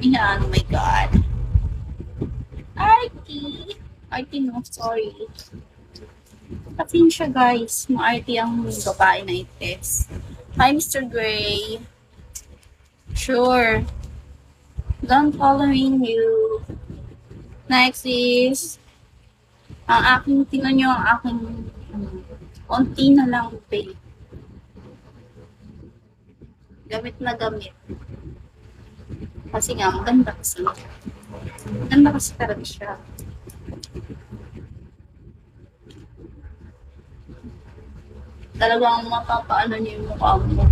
Yan, oh my God. Arty! Arty no, sorry. Pasensya guys, maarty ang babae na ites. Hi, Mr. Gray. Sure. Don't following you. Next is, ang aking, tingnan nyo ang aking, konti na lang pay. Gamit na gamit. Kasi nga, maganda kasi. Maganda kasi talaga siya. Talagang mapapaano niyo yung mukha mo.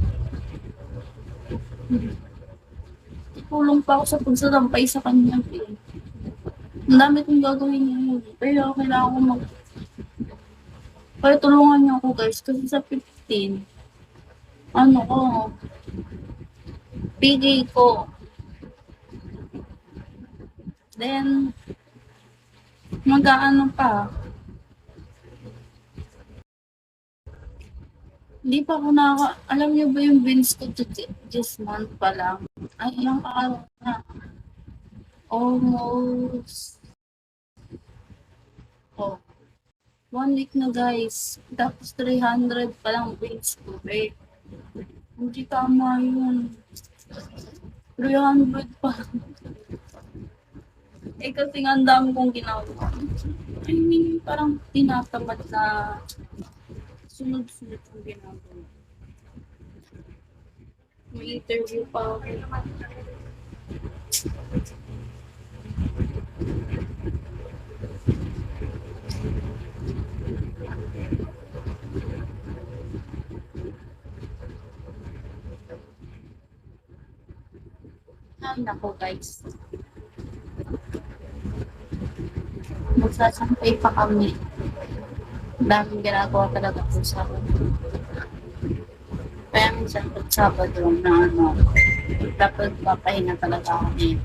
Tulong pa ako sa pagsalampay sa kanya. Ang dami kong gagawin niya. Pero kailangan ko Kaya tulungan niyo ako guys. Kasi sa 15, ano ko, bigay ko. Then, mag-aano pa. Hindi pa ako alam niyo ba yung bills ko to this month pa lang? Ay, ilang araw na. Almost, oh, 1 week na guys. Tapos 300 pa lang bills ko. Eh, hindi tama yun. 300 pa. Eh, kasi nga ang dami kong ginagawa. I mean, parang tinatamad na sunod-sunod kong ginagawa. May interview pa ako. Ay, nako guys. Magsasampay pa kami. Daming ginagawa talaga po sa akin. Kaya minsan pag Sabado na dapat papahinga talaga kami.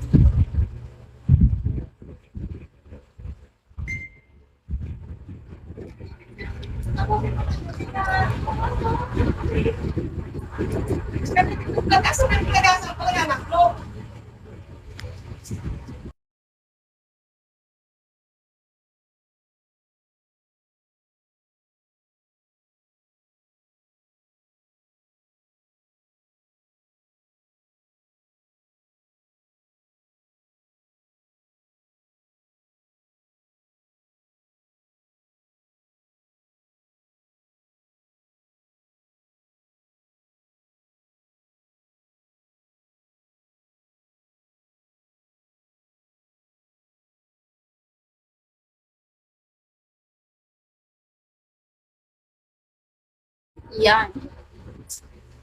Yan.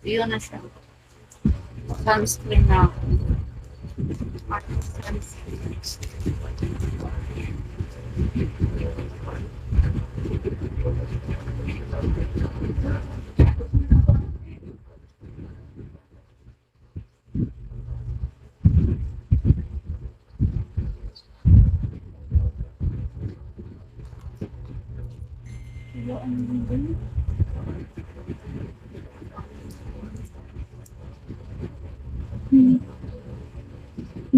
Yun na siya. Sunscreen na ako. Sunscreen.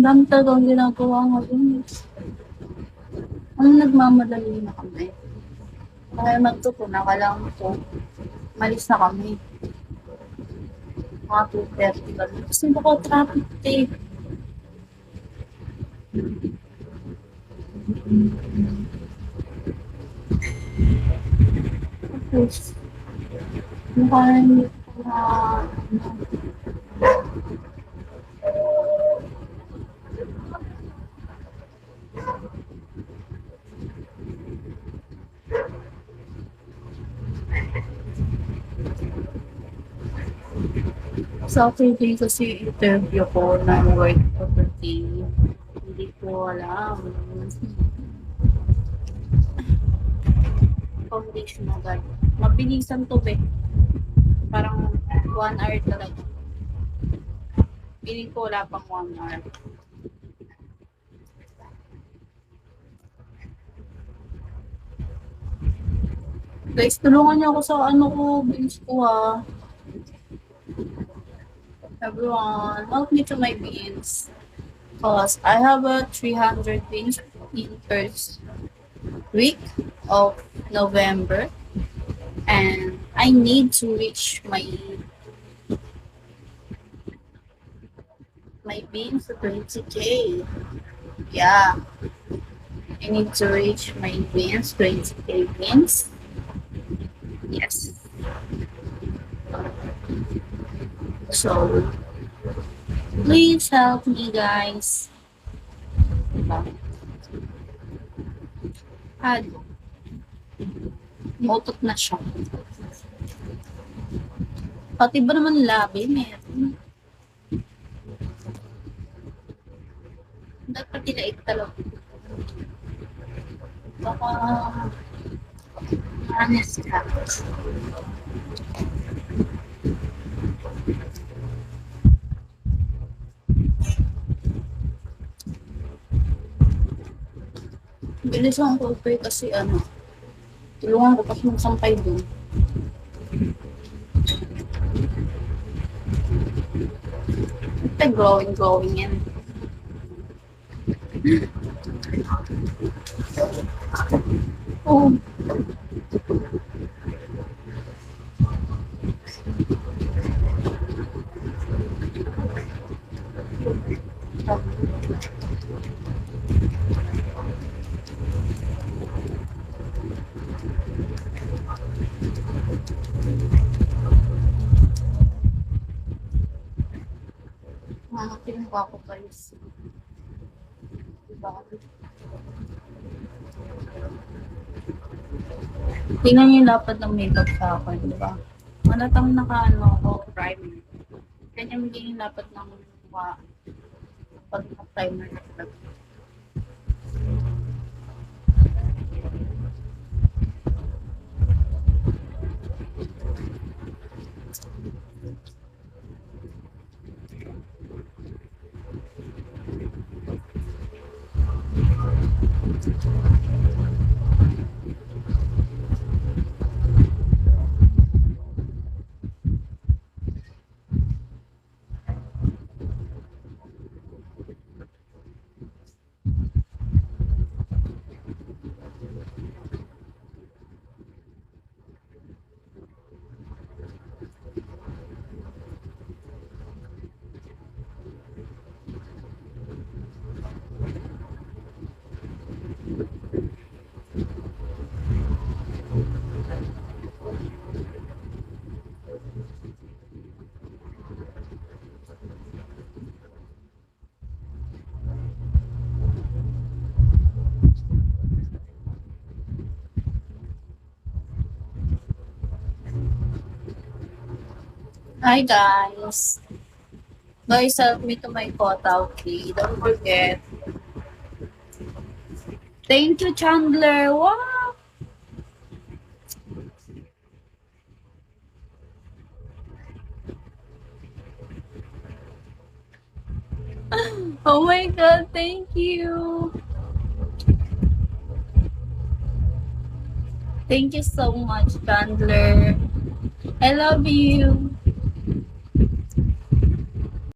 Ang dami talagang ginagawa ngayon. Ano nagmamadali na kami? Kaya magtupo na lang ito. Malis na kami. Mga 2:30 kami. Kasi baka traffic tape. Tapos, mukha hindi ko na Saturday kasi interview ko ng work property. Hindi ko alam. Foundation agad. Mabilisan to be. Parang 1 hour talaga. Piling ko wala pang 1 hour. Guys, tulungan niyo ako sa ano ko, bills ko ha. Everyone, help me to my bills. Because I have a 300 wins in first week of November, and I need to reach my wins to 20k. Yeah, I need to reach my wins, 20k wins. Yes. So, please help me, guys. Diba? At, motot na siya. Pati ba naman labi, meron. Dapat ilaik talaga. Baka, honest ka. Bilis ang kopay kasi ano, tulungan ko kasi magsampay dun. Ito glowing yan. Oh. Hanapin ko ako guys. Diba? Tingnan niyo yung dapat ng makeup sa akin, di ba? Manatang naka-ano ako, primer. Kanya magiging dapat ng pag primer na ito. Hi guys! Guys, help me to my quota, okay? Don't forget. Thank you, Chandler! Wow! Oh my god, thank you! Thank you so much, Chandler. I love you.